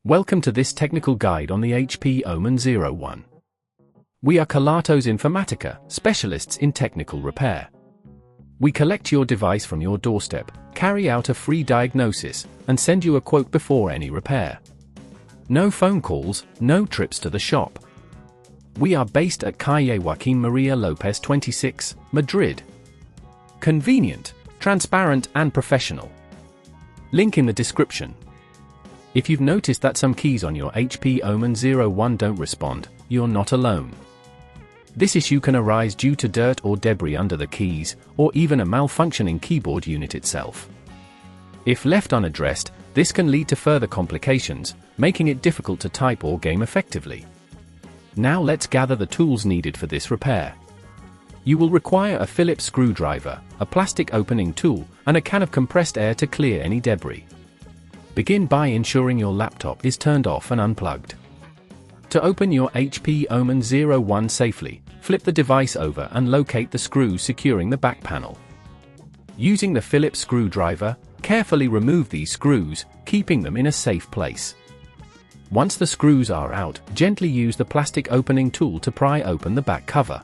Welcome to this technical guide on the HP OMEN 01. We are Kelatos Informatica, specialists in technical repair. We collect your device from your doorstep, carry out a free diagnosis, and send you a quote before any repair. No phone calls, no trips to the shop. We are based at Calle Joaquín María López 26, Madrid. Convenient, transparent and professional. Link in the description. If you've noticed that some keys on your HP OMEN 01 don't respond, you're not alone. This issue can arise due to dirt or debris under the keys, or even a malfunctioning keyboard unit itself. If left unaddressed, this can lead to further complications, making it difficult to type or game effectively. Now let's gather the tools needed for this repair. You will require a Phillips screwdriver, a plastic opening tool, and a can of compressed air to clear any debris. Begin by ensuring your laptop is turned off and unplugged. To open your HP OMEN 01 safely, flip the device over and locate the screws securing the back panel. Using the Phillips screwdriver, carefully remove these screws, keeping them in a safe place. Once the screws are out, gently use the plastic opening tool to pry open the back cover.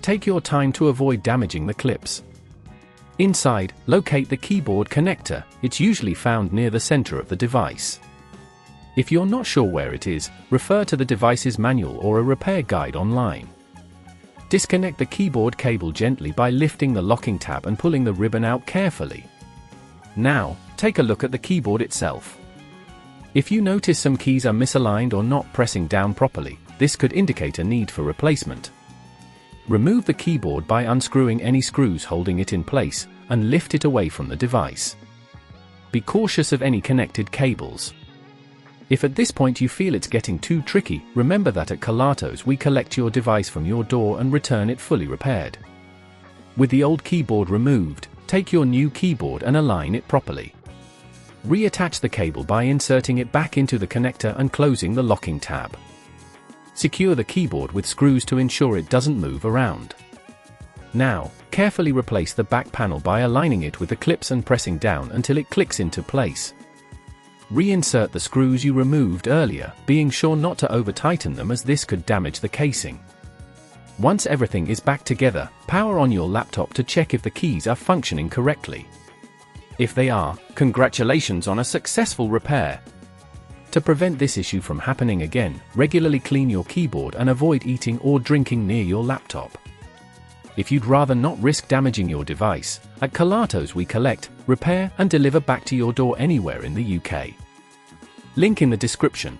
Take your time to avoid damaging the clips. Inside, locate the keyboard connector. It's usually found near the center of the device. If you're not sure where it is, refer to the device's manual or a repair guide online. Disconnect the keyboard cable gently by lifting the locking tab and pulling the ribbon out carefully. Now, take a look at the keyboard itself. If you notice some keys are misaligned or not pressing down properly, this could indicate a need for replacement. Remove the keyboard by unscrewing any screws holding it in place, and lift it away from the device. Be cautious of any connected cables. If at this point you feel it's getting too tricky, remember that at Kelatos we collect your device from your door and return it fully repaired. With the old keyboard removed, take your new keyboard and align it properly. Reattach the cable by inserting it back into the connector and closing the locking tab. Secure the keyboard with screws to ensure it doesn't move around. Now, carefully replace the back panel by aligning it with the clips and pressing down until it clicks into place. Reinsert the screws you removed earlier, being sure not to over-tighten them as this could damage the casing. Once everything is back together, power on your laptop to check if the keys are functioning correctly. If they are, congratulations on a successful repair. To prevent this issue from happening again, regularly clean your keyboard and avoid eating or drinking near your laptop. If you'd rather not risk damaging your device, at Kelatos we collect, repair and deliver back to your door anywhere in the UK. Link in the description.